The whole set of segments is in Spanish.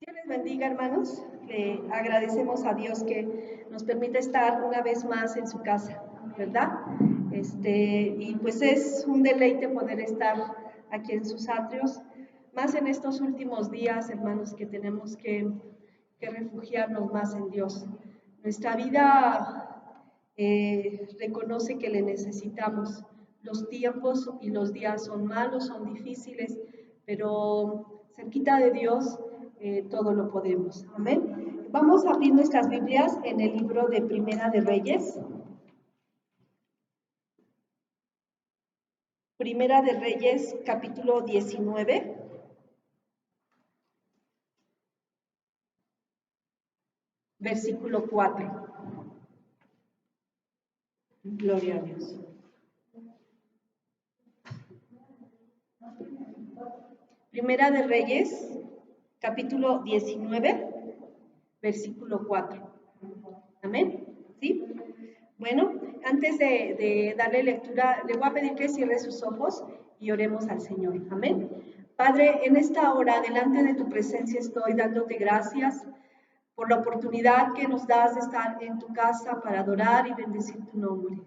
Dios les bendiga, hermanos. Le agradecemos a Dios que nos permite estar una vez más en su casa, ¿verdad? Y pues es un deleite poder estar aquí en sus atrios, más en estos últimos días, hermanos, que tenemos que refugiarnos más en Dios. Nuestra vida reconoce que le necesitamos. Los tiempos y los días son malos, son difíciles, pero cerquita de Dios todo lo podemos. Amén. Vamos a abrir nuestras Biblias en el libro de Primera de Reyes. Primera de Reyes, capítulo 19, versículo 4. Gloria a Dios. Primera de Reyes, capítulo 19, versículo 4. Amén. ¿Sí? Bueno, antes de darle lectura, le voy a pedir que cierre sus ojos y oremos al Señor. Amén. Padre, en esta hora, delante de tu presencia estoy dándote gracias por la oportunidad que nos das de estar en tu casa para adorar y bendecir tu nombre.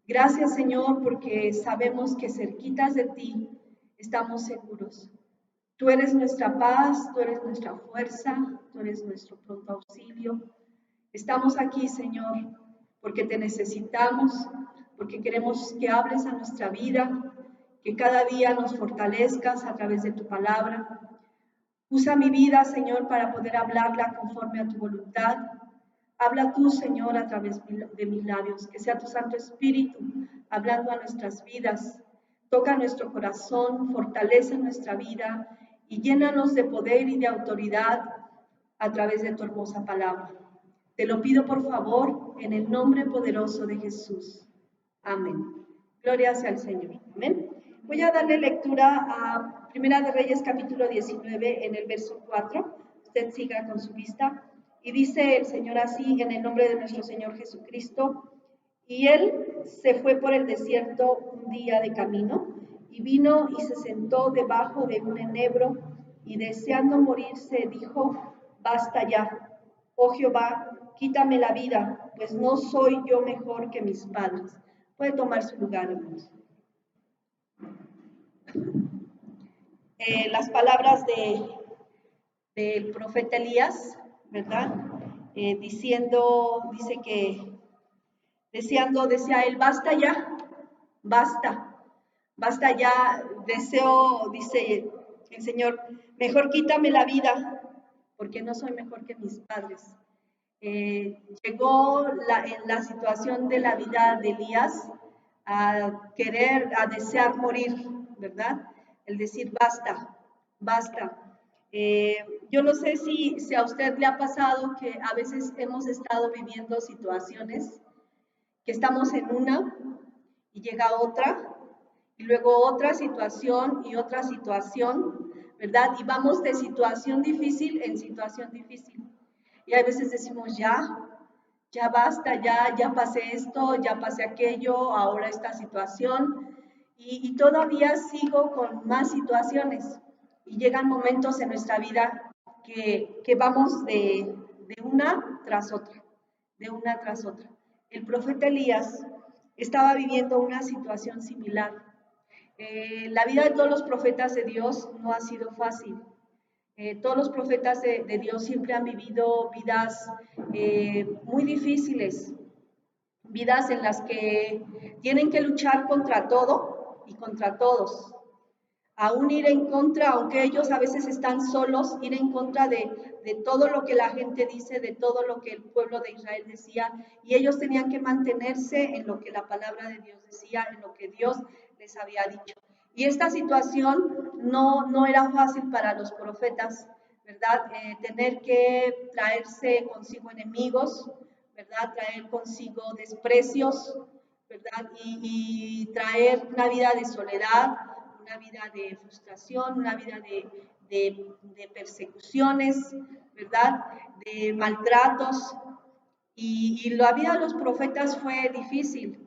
Gracias, Señor, porque sabemos que cerquitas de ti estamos seguros. Tú eres nuestra paz, tú eres nuestra fuerza, tú eres nuestro pronto auxilio. Estamos aquí, Señor, porque te necesitamos, porque queremos que hables a nuestra vida, que cada día nos fortalezcas a través de tu palabra. Usa mi vida, Señor, para poder hablarla conforme a tu voluntad. Habla tú, Señor, a través de mis labios, que sea tu Santo Espíritu hablando a nuestras vidas. Toca nuestro corazón, fortalece nuestra vida y llénanos de poder y de autoridad a través de tu hermosa palabra. Te lo pido por favor en el nombre poderoso de Jesús. Amén. Gloria sea al Señor. Amén. Voy a darle lectura a Primera de Reyes capítulo 19 en el verso 4. Usted siga con su vista. Y dice el Señor así en el nombre de nuestro Señor Jesucristo. Y él se fue por el desierto un día de camino y vino y se sentó debajo de un enebro y deseando morirse dijo, basta ya, oh Jehová, quítame la vida, pues no soy yo mejor que mis padres. Puede tomar su lugar, hermanos. Las palabras del profeta Elías, ¿verdad? Dice que, decía él, basta, basta ya, deseo, dice el Señor, mejor quítame la vida, porque no soy mejor que mis padres. Llegó en la situación de la vida de Elías a desear morir, ¿verdad? El decir basta, basta. Yo no sé si a usted le ha pasado que a veces hemos estado viviendo situaciones que estamos en una y llega otra, y luego otra situación y otra situación, ¿verdad? Y vamos de situación difícil en situación difícil. Y a veces decimos, ya basta, ya pasé esto, ya pasé aquello, ahora esta situación, y todavía sigo con más situaciones. Y llegan momentos en nuestra vida que vamos de una tras otra, de una tras otra. El profeta Elías estaba viviendo una situación similar. La vida de todos los profetas de Dios no ha sido fácil. Todos los profetas de Dios siempre han vivido vidas muy difíciles, vidas en las que tienen que luchar contra todo y contra todos. Aún ir en contra, aunque ellos a veces están solos, ir en contra de todo lo que la gente dice, de todo lo que el pueblo de Israel decía, y ellos tenían que mantenerse en lo que la palabra de Dios decía, en lo que Dios les había dicho. Y esta situación no era fácil para los profetas, ¿verdad? Tener que traerse consigo enemigos, ¿verdad? Traer consigo desprecios, ¿verdad? Y traer una vida de soledad, una vida de frustración, una vida de persecuciones, ¿verdad? De maltratos. Y la vida de los profetas fue difícil.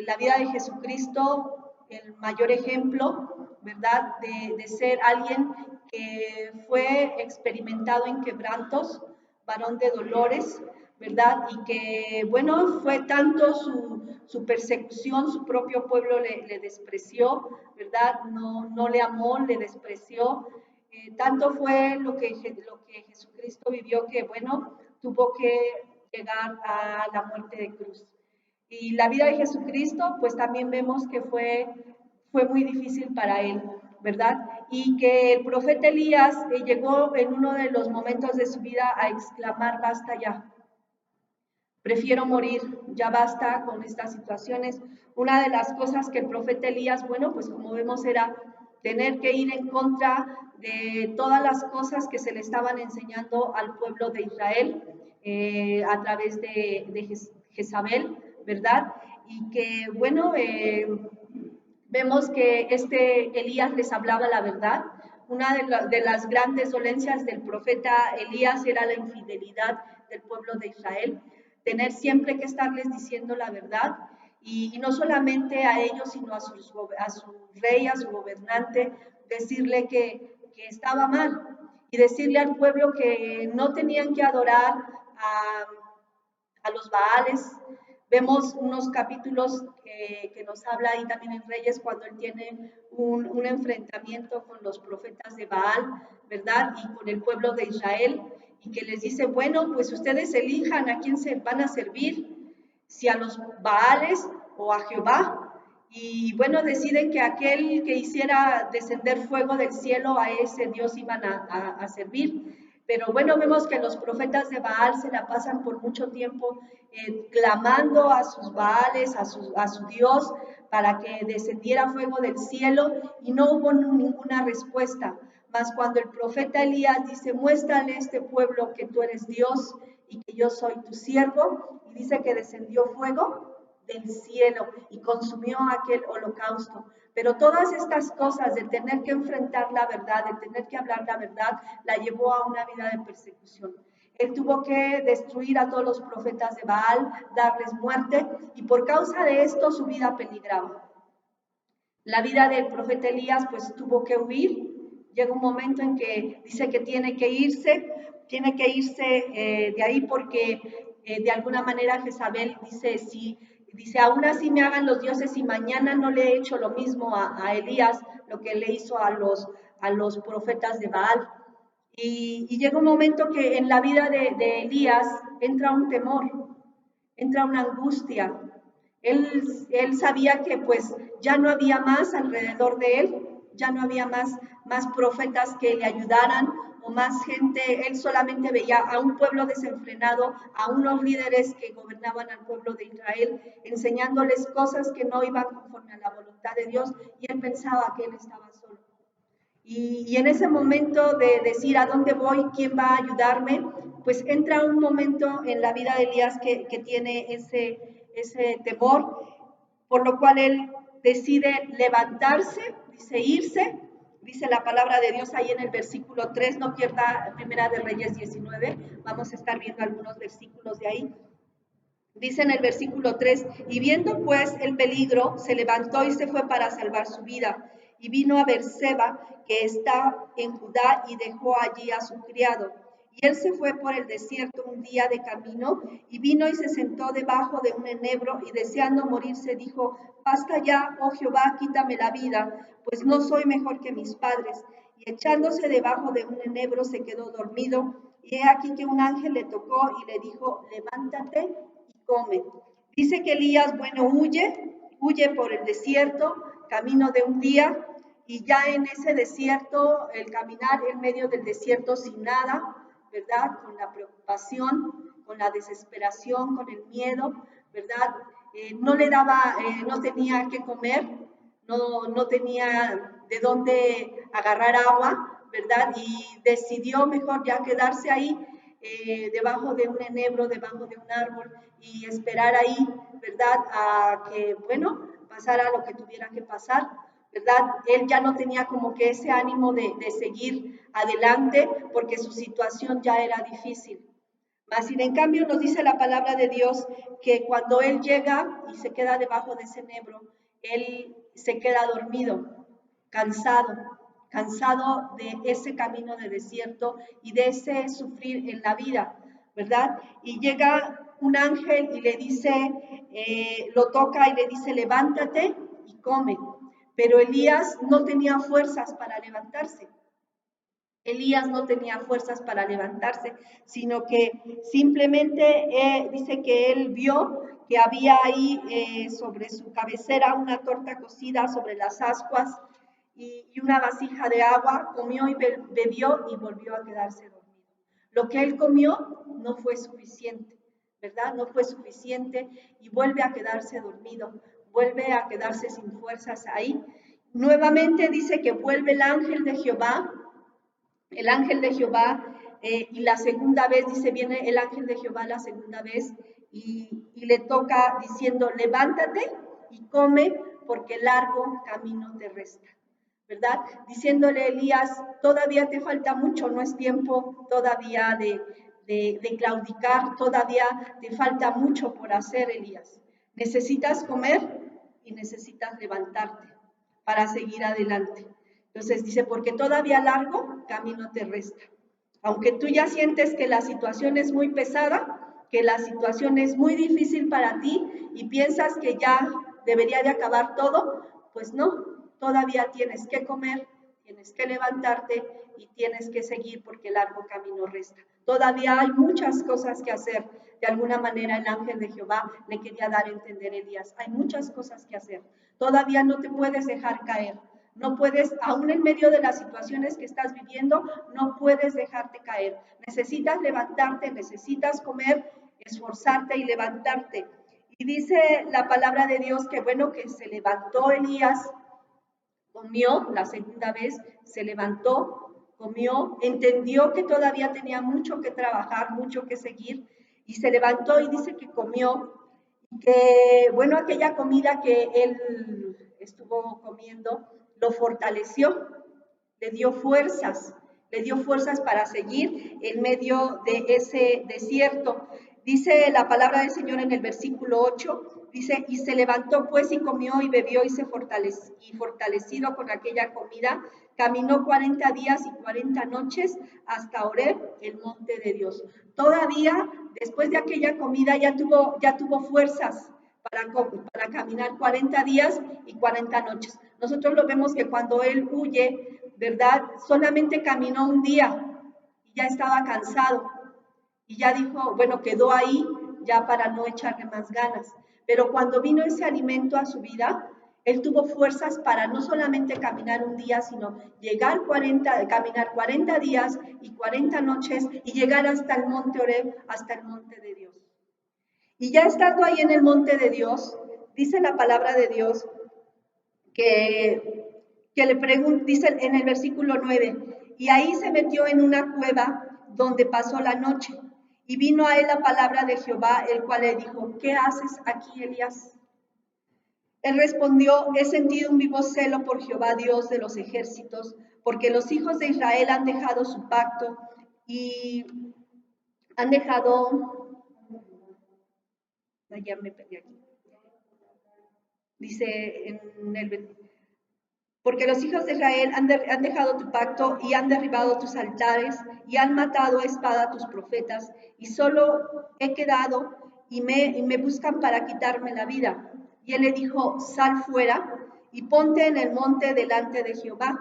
La vida de Jesucristo, el mayor ejemplo, ¿verdad? De ser alguien que fue experimentado en quebrantos, varón de dolores, ¿verdad? Y que, bueno, fue tanto su persecución, su propio pueblo le despreció, ¿verdad? No le amó, le despreció. Tanto fue lo que Jesucristo vivió que, bueno, tuvo que llegar a la muerte de cruz. Y la vida de Jesucristo, pues también vemos que fue muy difícil para él, ¿verdad? Y que el profeta Elías llegó en uno de los momentos de su vida a exclamar, basta ya, prefiero morir, ya basta con estas situaciones. Una de las cosas que el profeta Elías, bueno, pues como vemos era tener que ir en contra de todas las cosas que se le estaban enseñando al pueblo de Israel a través de Jezabel, ¿verdad? Y que, bueno, vemos que Elías les hablaba la verdad. Una de las grandes dolencias del profeta Elías era la infidelidad del pueblo de Israel, tener siempre que estarles diciendo la verdad, y no solamente a ellos, sino a su rey, a su gobernante, decirle que estaba mal, y decirle al pueblo que no tenían que adorar a los Baales. Vemos unos capítulos que nos habla ahí también en Reyes cuando él tiene un enfrentamiento con los profetas de Baal, ¿verdad? Y con el pueblo de Israel, y que les dice, bueno, pues ustedes elijan a quién se van a servir, si a los Baales o a Jehová. Y bueno, deciden que aquel que hiciera descender fuego del cielo, a ese Dios iban a servir. Pero bueno, vemos que los profetas de Baal se la pasan por mucho tiempo clamando a sus Baales, a su Dios, para que descendiera fuego del cielo, y no hubo ninguna respuesta. Mas cuando el profeta Elías dice, muéstrale a este pueblo que tú eres Dios y que yo soy tu siervo, y dice que descendió fuego del cielo y consumió aquel holocausto. Pero todas estas cosas de tener que enfrentar la verdad, de tener que hablar la verdad, la llevó a una vida de persecución. Él tuvo que destruir a todos los profetas de Baal, darles muerte, y por causa de esto su vida peligraba. La vida del profeta Elías pues tuvo que huir. Llega un momento en que dice que tiene que irse de ahí porque de alguna manera Jezabel dice, aún así me hagan los dioses y mañana no le he hecho lo mismo a Elías, lo que le hizo a los profetas de Baal. Y llega un momento que en la vida de Elías entra un temor, entra una angustia. Él sabía que pues ya no había más alrededor de él, ya no había más profetas que le ayudaran o más gente. Él solamente veía a un pueblo desenfrenado, a unos líderes que gobernaban al pueblo de Israel, enseñándoles cosas que no iban conforme a la voluntad de Dios, y él pensaba que él estaba solo. Y en ese momento de decir a dónde voy, quién va a ayudarme, pues entra un momento en la vida de Elías que tiene ese temor, por lo cual él decide levantarse, dice irse, dice la palabra de Dios ahí en el versículo 3, no pierda Primera de Reyes 19, vamos a estar viendo algunos versículos de ahí. Dice en el versículo 3, y viendo pues el peligro, se levantó y se fue para salvar su vida, y vino a Berseba, que está en Judá, y dejó allí a su criado. Y él se fue por el desierto un día de camino, y vino y se sentó debajo de un enebro, y deseando morirse dijo, basta ya, oh Jehová, quítame la vida, pues no soy mejor que mis padres. Y echándose debajo de un enebro se quedó dormido, y he aquí que un ángel le tocó y le dijo, levántate y come. Dice que Elías, bueno, huye por el desierto, camino de un día, y ya en ese desierto, el caminar en medio del desierto sin nada, ¿verdad? Con la preocupación, con la desesperación, con el miedo, ¿verdad? No tenía que comer, no tenía de dónde agarrar agua, ¿verdad? Y decidió mejor ya quedarse ahí debajo de un enebro, debajo de un árbol, y esperar ahí, ¿verdad? A que, bueno, pasara lo que tuviera que pasar, ¿verdad? Él ya no tenía como que ese ánimo de seguir adelante porque su situación ya era difícil. Mas, sin en cambio, nos dice la palabra de Dios que cuando él llega y se queda debajo de ese enebro, él se queda dormido, cansado, cansado de ese camino de desierto y de ese sufrir en la vida, ¿verdad? Y llega un ángel y le dice, lo toca y le dice, levántate y come. Pero Elías no tenía fuerzas para levantarse. Elías no tenía fuerzas para levantarse, sino que simplemente dice que él vio que había ahí sobre su cabecera una torta cocida sobre las ascuas y una vasija de agua, comió y bebió y volvió a quedarse dormido. Lo que él comió no fue suficiente, ¿verdad? No fue suficiente y vuelve a quedarse dormido, vuelve a quedarse sin fuerzas ahí. Nuevamente dice que vuelve el ángel de Jehová, y la segunda vez, dice, viene el ángel de Jehová la segunda vez y le toca diciendo, levántate y come porque largo camino te resta, ¿verdad? Diciéndole Elías, todavía te falta mucho, no es tiempo todavía de claudicar, todavía te falta mucho por hacer, Elías. Necesitas comer y necesitas levantarte para seguir adelante. Entonces dice, porque todavía largo camino te resta. Aunque tú ya sientes que la situación es muy pesada, que la situación es muy difícil para ti y piensas que ya debería de acabar todo, pues no, todavía tienes que comer, tienes que levantarte y tienes que seguir porque largo camino resta. Todavía hay muchas cosas que hacer. De alguna manera el ángel de Jehová le quería dar a entender a Elías, hay muchas cosas que hacer. Todavía no te puedes dejar caer. No puedes, aún en medio de las situaciones que estás viviendo, no puedes dejarte caer. Necesitas levantarte, necesitas comer, esforzarte y levantarte. Y dice la palabra de Dios que bueno, que se levantó Elías, comió la segunda vez, se levantó, comió, entendió que todavía tenía mucho que trabajar, mucho que seguir, y se levantó y dice que comió, y que bueno, aquella comida que él estuvo comiendo, lo fortaleció, le dio fuerzas para seguir en medio de ese desierto. Dice la palabra del Señor en el versículo 8, dice, y se levantó pues y comió y bebió y fortalecido con aquella comida, caminó 40 días y 40 noches hasta Horeb, el monte de Dios. Todavía después de aquella comida ya tuvo fuerzas para caminar 40 días y 40 noches. Nosotros lo vemos que cuando él huye, ¿verdad? Solamente caminó un día y ya estaba cansado. Y ya dijo, bueno, quedó ahí ya para no echarle más ganas. Pero cuando vino ese alimento a su vida, él tuvo fuerzas para no solamente caminar un día, sino caminar 40 días y 40 noches y llegar hasta el monte Horeb, hasta el monte de Dios. Y ya estando ahí en el monte de Dios, dice la palabra de Dios que le pregunta, dice en el versículo 9, y ahí se metió en una cueva donde pasó la noche. Y vino a él la palabra de Jehová, el cual le dijo, ¿qué haces aquí, Elías? Él respondió, he sentido un vivo celo por Jehová, Dios de los ejércitos, porque los hijos de Israel han dejado su pacto y han dejado... Ya me perdí aquí. Dice en el... Porque los hijos de Israel han dejado tu pacto y han derribado tus altares y han matado a espada a tus profetas y solo he quedado y me buscan para quitarme la vida. Y él le dijo, sal fuera y ponte en el monte delante de Jehová.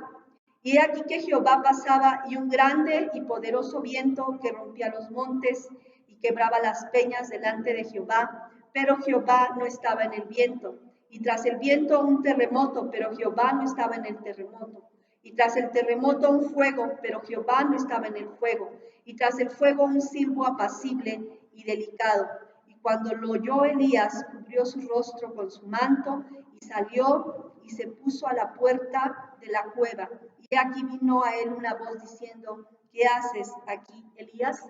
Y he aquí que Jehová pasaba y un grande y poderoso viento que rompía los montes y quebraba las peñas delante de Jehová, pero Jehová no estaba en el viento. Y tras el viento un terremoto, pero Jehová no estaba en el terremoto. Y tras el terremoto un fuego, pero Jehová no estaba en el fuego. Y tras el fuego un silbo apacible y delicado. Y cuando lo oyó Elías, cubrió su rostro con su manto y salió y se puso a la puerta de la cueva. Y aquí vino a él una voz diciendo, ¿qué haces aquí, Elías?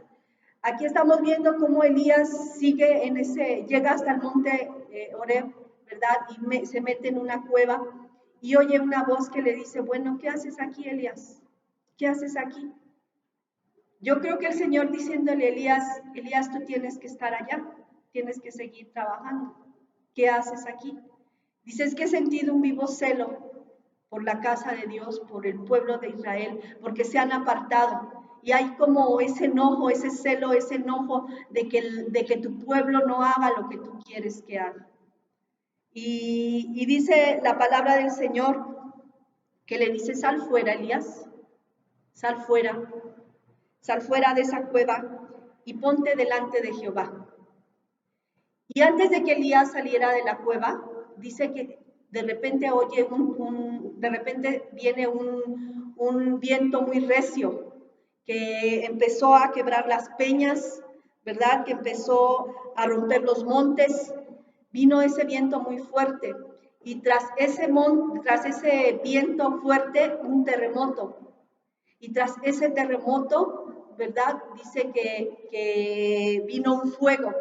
Aquí estamos viendo cómo Elías llega hasta el monte Horeb, ¿verdad? Y se mete en una cueva y oye una voz que le dice, bueno, ¿qué haces aquí, Elías? ¿Qué haces aquí? Yo creo que el Señor diciéndole a Elías, tú tienes que estar allá, tienes que seguir trabajando. ¿Qué haces aquí? Dice, es que he sentido un vivo celo por la casa de Dios, por el pueblo de Israel, porque se han apartado. Y hay como ese enojo, ese celo, ese enojo de que tu pueblo no haga lo que tú quieres que haga. Y dice la palabra del Señor que le dice, sal fuera, Elías, sal fuera de esa cueva y ponte delante de Jehová. Y antes de que Elías saliera de la cueva, dice que de repente oye de repente viene un viento muy recio que empezó a quebrar las peñas, ¿verdad? Que empezó a romper los montes. Vino ese viento muy fuerte y tras ese viento fuerte, un terremoto. Y tras ese terremoto, ¿verdad? Dice que vino un fuego,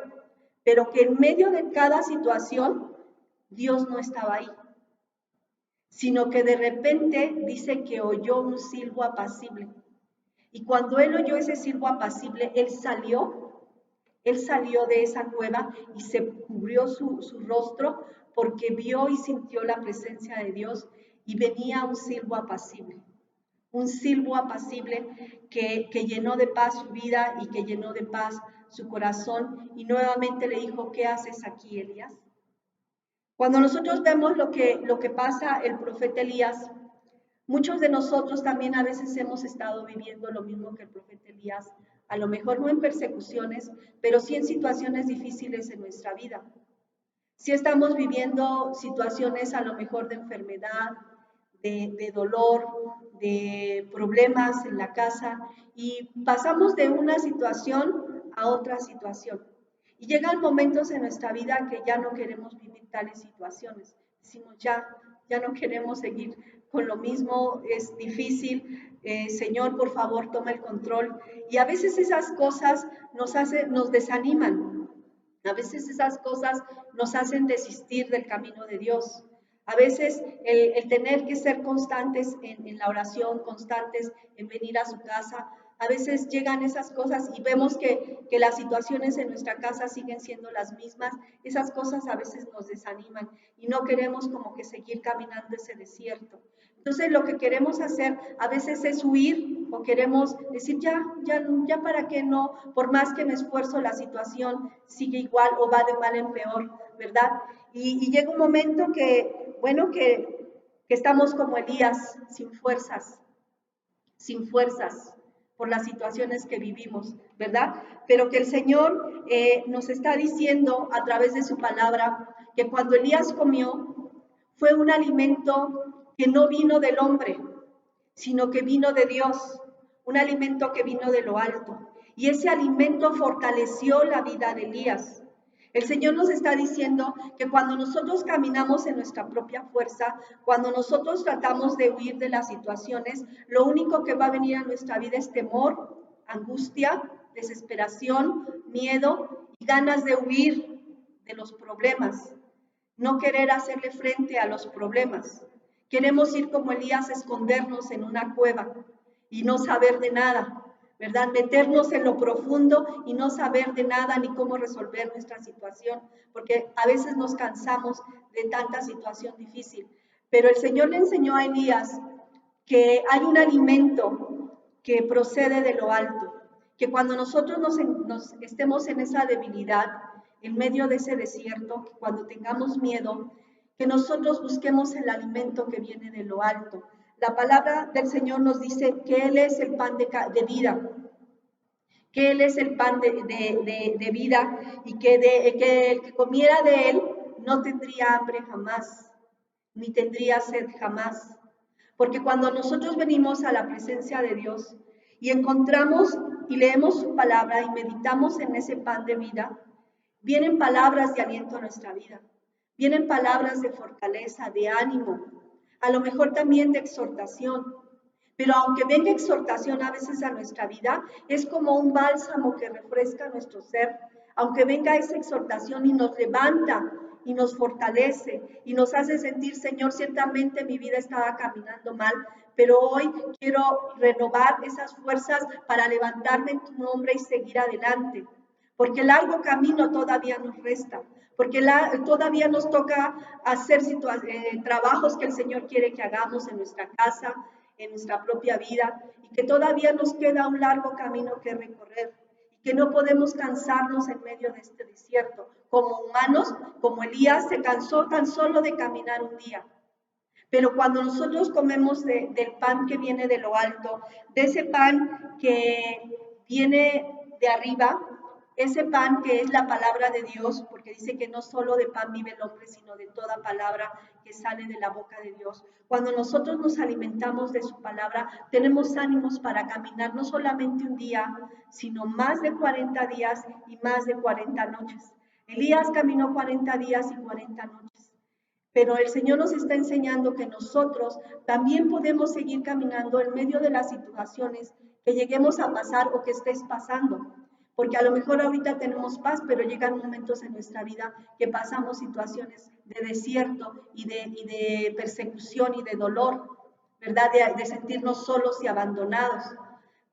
pero que en medio de cada situación Dios no estaba ahí, sino que de repente dice que oyó un silbo apacible. Y cuando él oyó ese silbo apacible, él salió de esa cueva y se cubrió su rostro porque vio y sintió la presencia de Dios y venía un silbo apacible. Un silbo apacible que llenó de paz su vida y que llenó de paz su corazón. Y nuevamente le dijo, ¿qué haces aquí, Elías? Cuando nosotros vemos lo que pasa el profeta Elías, muchos de nosotros también a veces hemos estado viviendo lo mismo que el profeta Elías, a lo mejor no en persecuciones, pero sí en situaciones difíciles en nuestra vida. Sí estamos viviendo situaciones a lo mejor de enfermedad, de dolor, de problemas en la casa y pasamos de una situación a otra situación. Y llegan momentos en nuestra vida que ya no queremos vivir tales situaciones. Decimos, ya no queremos seguir con lo mismo, es difícil, Señor, por favor, toma el control. Y a veces esas cosas nos desaniman. A veces esas cosas nos hacen desistir del camino de Dios. A veces el tener que ser constantes en la oración, constantes en venir a su casa, a veces llegan esas cosas y vemos que las situaciones en nuestra casa siguen siendo las mismas. Esas cosas a veces nos desaniman y no queremos como que seguir caminando ese desierto. Entonces lo que queremos hacer a veces es huir o queremos decir ya para qué no, por más que me esfuerzo la situación sigue igual o va de mal en peor, ¿verdad? Y llega un momento que, bueno, que estamos como Elías, sin fuerzas por las situaciones que vivimos, ¿verdad? Pero que el Señor nos está diciendo a través de su palabra que cuando Elías comió fue un alimento que no vino del hombre, sino que vino de Dios, un alimento que vino de lo alto. Y ese alimento fortaleció la vida de Elías. El Señor nos está diciendo que cuando nosotros caminamos en nuestra propia fuerza, cuando nosotros tratamos de huir de las situaciones, lo único que va a venir a nuestra vida es temor, angustia, desesperación, miedo y ganas de huir de los problemas, no querer hacerle frente a los problemas. Queremos ir como Elías, escondernos en una cueva y no saber de nada, ¿verdad? Meternos en lo profundo y no saber de nada ni cómo resolver nuestra situación, porque a veces nos cansamos de tanta situación difícil. Pero el Señor le enseñó a Elías que hay un alimento que procede de lo alto, que cuando nosotros nos estemos en esa debilidad, en medio de ese desierto, que cuando tengamos miedo, que nosotros busquemos el alimento que viene de lo alto. La palabra del Señor nos dice que Él es el pan de vida, que Él es el pan de vida y que el que comiera de Él no tendría hambre jamás, ni tendría sed jamás. Porque cuando nosotros venimos a la presencia de Dios y encontramos y leemos su palabra y meditamos en ese pan de vida, vienen palabras de aliento a nuestra vida, vienen palabras de fortaleza, de ánimo, a lo mejor también de exhortación. Pero aunque venga exhortación a veces a nuestra vida, es como un bálsamo que refresca nuestro ser. Aunque venga esa exhortación y nos levanta y nos fortalece y nos hace sentir, Señor, ciertamente mi vida estaba caminando mal, pero hoy quiero renovar esas fuerzas para levantarme en tu nombre y seguir adelante. porque largo camino todavía nos resta, porque todavía nos toca hacer trabajos que el Señor quiere que hagamos en nuestra casa, en nuestra propia vida, y que todavía nos queda un largo camino que recorrer, y que no podemos cansarnos en medio de este desierto. Como humanos, como Elías, se cansó tan solo de caminar un día. Pero cuando nosotros comemos del pan que viene de lo alto, de ese pan que viene de arriba, ese pan que es la palabra de Dios, porque dice que no solo de pan vive el hombre, sino de toda palabra que sale de la boca de Dios. Cuando nosotros nos alimentamos de su palabra, tenemos ánimos para caminar no solamente un día, sino más de 40 días y más de 40 noches. Elías caminó 40 días y 40 noches. Pero el Señor nos está enseñando que nosotros también podemos seguir caminando en medio de las situaciones que lleguemos a pasar o que estés pasando. Porque a lo mejor ahorita tenemos paz, pero llegan momentos en nuestra vida que pasamos situaciones de desierto y de persecución y de dolor, ¿verdad? De sentirnos solos y abandonados.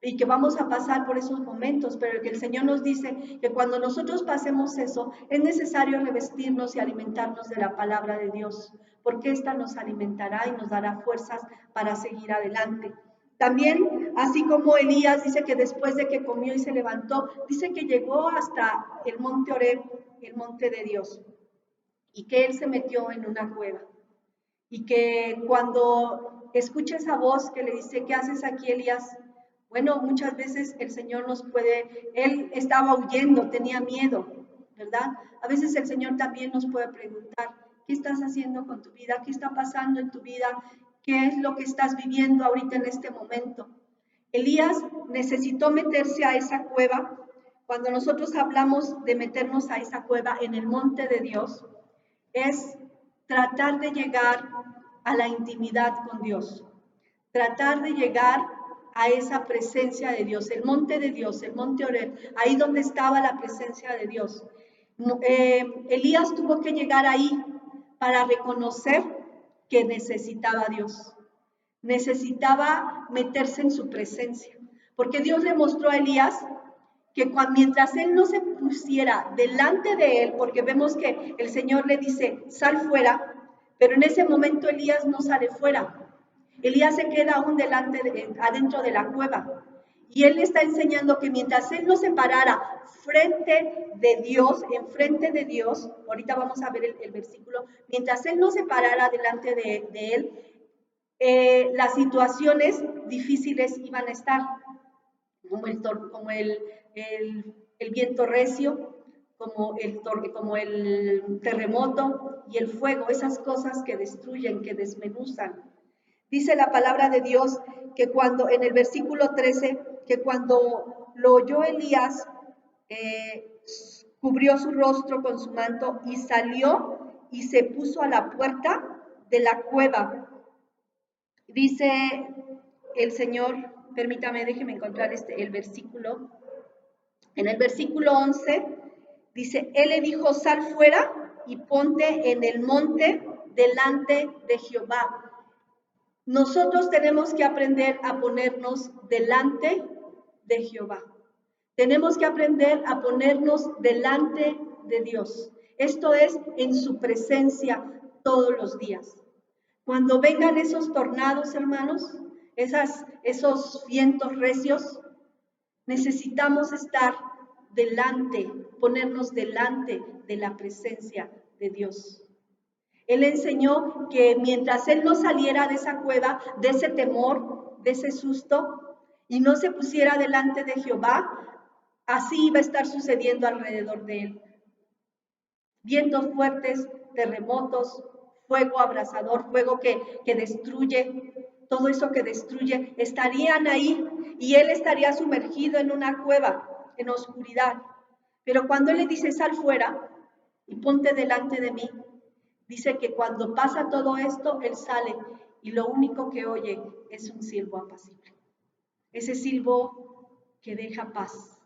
Y que vamos a pasar por esos momentos, pero que el Señor nos dice que cuando nosotros pasemos eso, es necesario revestirnos y alimentarnos de la palabra de Dios, porque esta nos alimentará y nos dará fuerzas para seguir adelante. También, así como Elías dice que después de que comió y se levantó, dice que llegó hasta el monte Horeb, el monte de Dios, y que él se metió en una cueva. Y que cuando escucha esa voz que le dice, ¿qué haces aquí, Elías? Bueno, muchas veces el Señor él estaba huyendo, tenía miedo, ¿verdad? A veces el Señor también nos puede preguntar, ¿qué estás haciendo con tu vida? ¿Qué está pasando en tu vida? ¿Qué es lo que estás viviendo ahorita en este momento? Elías necesitó meterse a esa cueva. Cuando nosotros hablamos de meternos a esa cueva en el monte de Dios, es tratar de llegar a la intimidad con Dios, tratar de llegar a esa presencia de Dios, el monte de Dios, el monte Horeb, ahí donde estaba la presencia de Dios. Elías tuvo que llegar ahí para reconocer que necesitaba a Dios, necesitaba meterse en su presencia, porque Dios le mostró a Elías que mientras él no se pusiera delante de él, porque vemos que el Señor le dice, sal fuera, pero en ese momento Elías no sale fuera. Elías se queda aún adentro de la cueva. Y él le está enseñando que mientras él no se parara frente de Dios, enfrente de Dios, ahorita vamos a ver el versículo, mientras él no se parara delante de él, las situaciones difíciles iban a estar, como el viento recio, como el terremoto y el fuego, esas cosas que destruyen, que desmenuzan. Dice la palabra de Dios que cuando, en el versículo 13, que cuando lo oyó Elías, cubrió su rostro con su manto y salió y se puso a la puerta de la cueva. Dice el Señor, permítame, déjeme encontrar el versículo. En el versículo 11 dice, él le dijo, sal fuera y ponte en el monte delante de Jehová. Nosotros tenemos que aprender a ponernos delante de Jehová. Tenemos que aprender a ponernos delante de Dios. Esto es en su presencia todos los días. Cuando vengan esos tornados, hermanos, esos vientos recios, necesitamos estar delante, ponernos delante de la presencia de Dios. Él enseñó que mientras él no saliera de esa cueva, de ese temor, de ese susto, y no se pusiera delante de Jehová, así iba a estar sucediendo alrededor de él. Vientos fuertes, terremotos, fuego abrasador, fuego que destruye, todo eso que destruye, estarían ahí y él estaría sumergido en una cueva, en oscuridad. Pero cuando él le dice, sal fuera y ponte delante de mí, dice que cuando pasa todo esto, él sale y lo único que oye es un silbo apacible. Ese silbo que deja paz.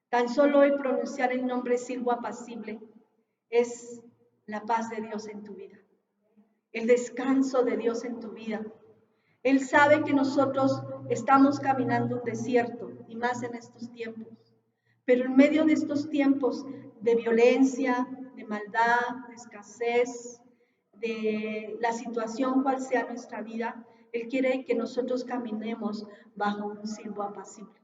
Tan solo el pronunciar el nombre silbo apacible es la paz de Dios en tu vida, el descanso de Dios en tu vida. Él sabe que nosotros estamos caminando un desierto y más en estos tiempos, Pero en medio de estos tiempos de violencia, de maldad, de escasez, de la situación cual sea nuestra vida, Él quiere que nosotros caminemos bajo un silbo apacible,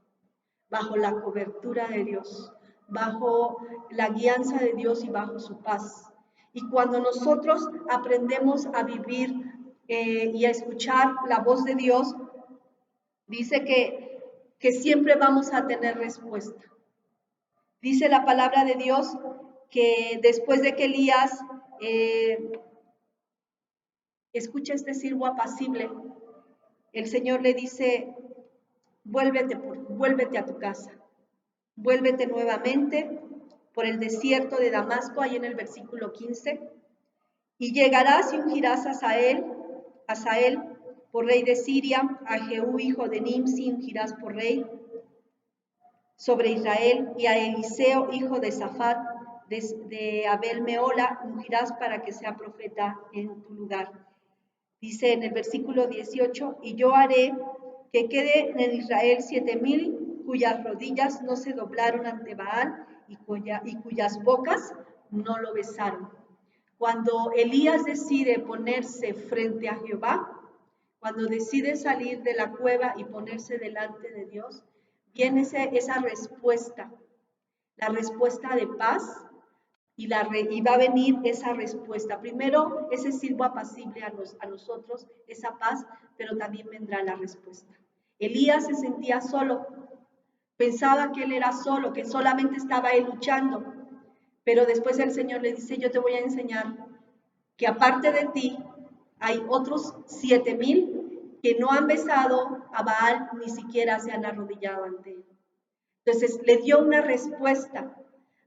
bajo la cobertura de Dios, bajo la guianza de Dios y bajo su paz. Y cuando nosotros aprendemos a vivir y a escuchar la voz de Dios, dice que siempre vamos a tener respuesta. Dice la palabra de Dios que después de que Elías escucha este silbo apacible, el Señor le dice, vuélvete a tu casa, vuélvete nuevamente por el desierto de Damasco, ahí en el versículo 15, y llegarás y ungirás a Hazael por rey de Siria, a Jehú hijo de Nimsi ungirás por rey sobre Israel, y a Eliseo hijo de Safat de Abel Meola ungirás para que sea profeta en tu lugar. Dice en el versículo 18, y yo haré que quede en Israel 7,000 cuyas rodillas no se doblaron ante Baal y cuyas bocas no lo besaron. Cuando Elías decide ponerse frente a Jehová, cuando decide salir de la cueva y ponerse delante de Dios, viene esa respuesta, la respuesta de paz, y va a venir esa respuesta. Primero, ese silbo apacible a nosotros, esa paz, pero también vendrá la respuesta. Elías se sentía solo, pensaba que él era solo, que solamente estaba él luchando, pero después el Señor le dice, yo te voy a enseñar que aparte de ti hay otros 7,000 que no han besado a Baal, ni siquiera se han arrodillado ante él. Entonces le dio una respuesta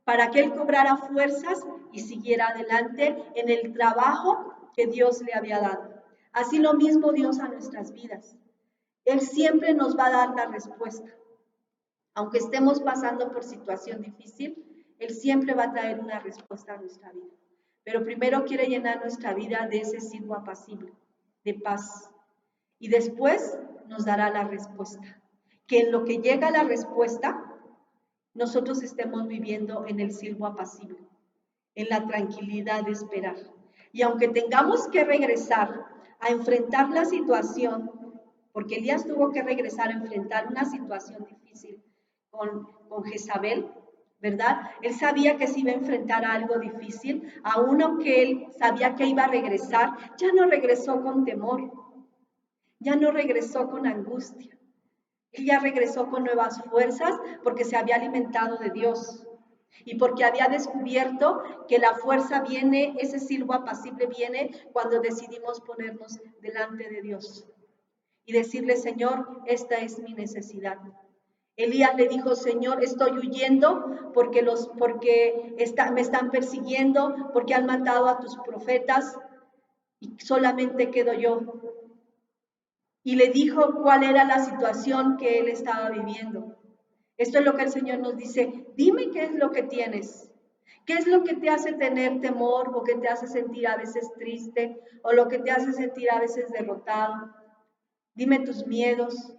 para que él cobrara fuerzas y siguiera adelante en el trabajo que Dios le había dado. Así lo mismo Dios a nuestras vidas. Él siempre nos va a dar la respuesta. Aunque estemos pasando por situación difícil, Él siempre va a traer una respuesta a nuestra vida. Pero primero quiere llenar nuestra vida de ese silbo apacible, de paz. Y después nos dará la respuesta. Que en lo que llega la respuesta, nosotros estemos viviendo en el silbo apacible, en la tranquilidad de esperar. Y aunque tengamos que regresar a enfrentar la situación, porque Elías tuvo que regresar a enfrentar una situación difícil con Jezabel, ¿verdad? Él sabía que se iba a enfrentar a algo difícil, aun aunque él sabía que iba a regresar, ya no regresó con temor, ya no regresó con angustia. Él ya regresó con nuevas fuerzas porque se había alimentado de Dios y porque había descubierto que la fuerza viene, ese silbo apacible viene cuando decidimos ponernos delante de Dios y decirle, Señor, esta es mi necesidad. Elías le dijo, Señor, estoy huyendo porque me están persiguiendo, porque han matado a tus profetas y solamente quedo yo. Y le dijo cuál era la situación que él estaba viviendo. Esto es lo que el Señor nos dice, dime qué es lo que tienes, qué es lo que te hace tener temor o que te hace sentir a veces triste o lo que te hace sentir a veces derrotado. Dime tus miedos,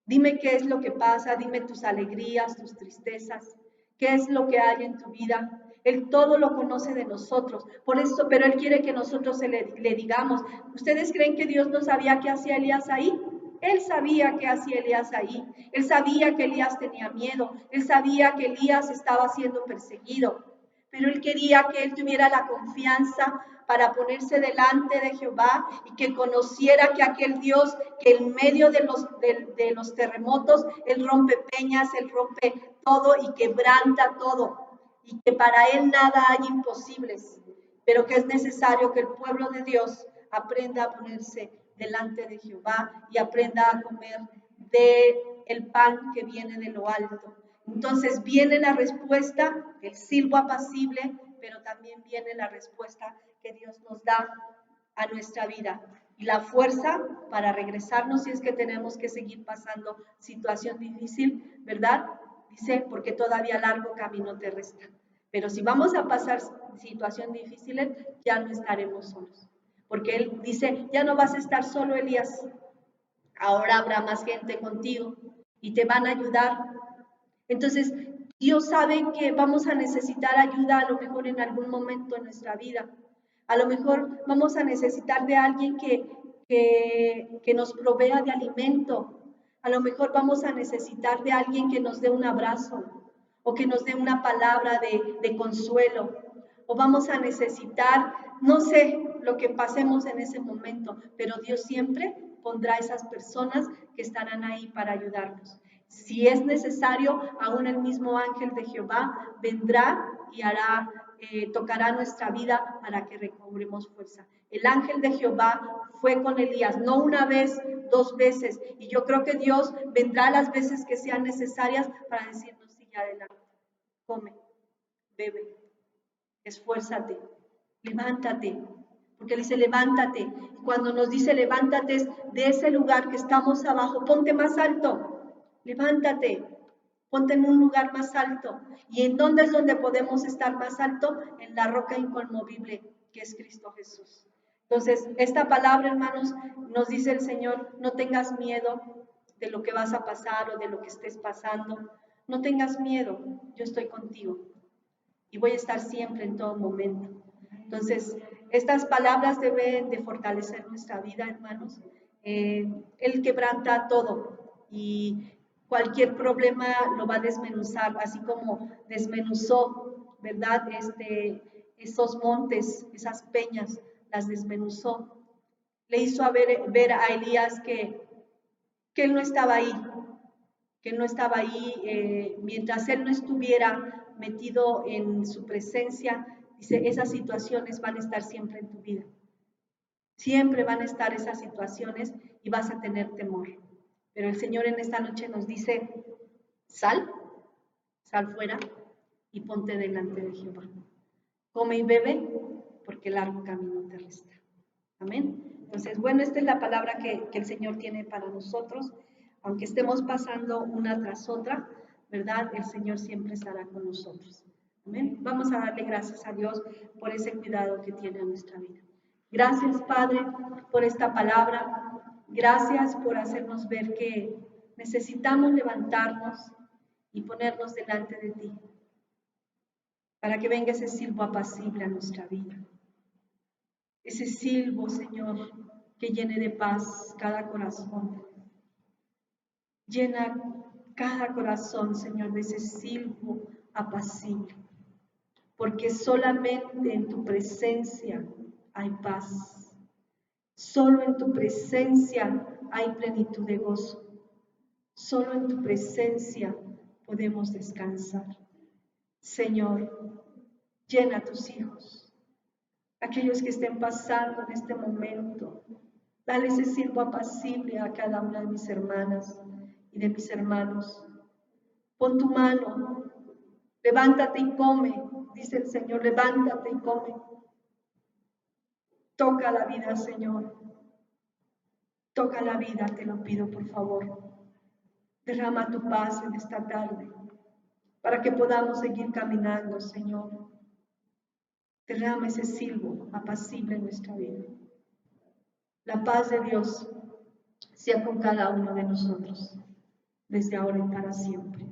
dime qué es lo que pasa, dime tus alegrías, tus tristezas, qué es lo que hay en tu vida. Él todo lo conoce de nosotros, por eso, pero Él quiere que nosotros le digamos, ¿ustedes creen que Dios no sabía qué hacía Elías ahí? Él sabía qué hacía Elías ahí, Él sabía que Elías tenía miedo, Él sabía que Elías estaba siendo perseguido, pero Él quería que él tuviera la confianza para ponerse delante de Jehová y que conociera que aquel Dios que en medio de los terremotos, Él rompe peñas, Él rompe todo y quebranta todo, y que para Él nada hay imposibles, pero que es necesario que el pueblo de Dios aprenda a ponerse delante de Jehová y aprenda a comer del pan que viene de lo alto. Entonces viene la respuesta, el silbo apacible, pero también viene la respuesta que Dios nos da a nuestra vida y la fuerza para regresarnos si es que tenemos que seguir pasando situación difícil, ¿verdad? Dice, porque todavía largo camino te resta. Pero si vamos a pasar situación difícil, ya no estaremos solos. Porque Él dice, ya no vas a estar solo, Elías. Ahora habrá más gente contigo y te van a ayudar. Entonces, Dios sabe que vamos a necesitar ayuda a lo mejor en algún momento en nuestra vida. A lo mejor vamos a necesitar de alguien que nos provea de alimento. A lo mejor vamos a necesitar de alguien que nos dé un abrazo o que nos dé una palabra de consuelo. O vamos a necesitar, no sé, lo que pasemos en ese momento, pero Dios siempre pondrá esas personas que estarán ahí para ayudarnos. Si es necesario, aún el mismo ángel de Jehová vendrá y tocará nuestra vida para que recobremos fuerza. El ángel de Jehová fue con Elías, no una vez, 2 veces, y yo creo que Dios vendrá las veces que sean necesarias para decirnos, sigue adelante, come, bebe, esfuérzate, levántate, porque Él dice levántate, y cuando nos dice levántate es de ese lugar que estamos abajo, ponte más alto, levántate, ponte en un lugar más alto. ¿Y en dónde es donde podemos estar más alto? En la roca inconmovible que es Cristo Jesús. Entonces, esta palabra, hermanos, nos dice el Señor, no tengas miedo de lo que vas a pasar o de lo que estés pasando. No tengas miedo, yo estoy contigo y voy a estar siempre en todo momento. Entonces, estas palabras deben de fortalecer nuestra vida, hermanos. Él quebranta todo y cualquier problema lo va a desmenuzar, así como desmenuzó, ¿verdad? Esos montes, esas peñas, las desmenuzó. Le hizo ver a Elías que él no estaba ahí, mientras él no estuviera metido en su presencia. Dice, esas situaciones van a estar siempre en tu vida. Siempre van a estar esas situaciones y vas a tener temor. Pero el Señor en esta noche nos dice, sal fuera y ponte delante de Jehová. Come y bebe, porque largo camino te resta. Amén. Entonces, bueno, esta es la palabra que el Señor tiene para nosotros. Aunque estemos pasando una tras otra, ¿verdad? El Señor siempre estará con nosotros. Amén. Vamos a darle gracias a Dios por ese cuidado que tiene en nuestra vida. Gracias, Padre, por esta palabra. Gracias por hacernos ver que necesitamos levantarnos y ponernos delante de ti, para que venga ese silbo apacible a nuestra vida. Ese silbo, Señor, que llene de paz cada corazón. Llena cada corazón, Señor, de ese silbo apacible. Porque solamente en tu presencia hay paz. Solo en tu presencia hay plenitud de gozo. Solo en tu presencia podemos descansar. Señor, llena a tus hijos, aquellos que estén pasando en este momento. Dale ese silbo apacible a cada una de mis hermanas y de mis hermanos. Pon tu mano, levántate y come, dice el Señor, levántate y come. Toca la vida, Señor. Toca la vida, te lo pido, por favor. Derrama tu paz en esta tarde, para que podamos seguir caminando, Señor. Derrama ese silbo apacible en nuestra vida. La paz de Dios sea con cada uno de nosotros, desde ahora y para siempre.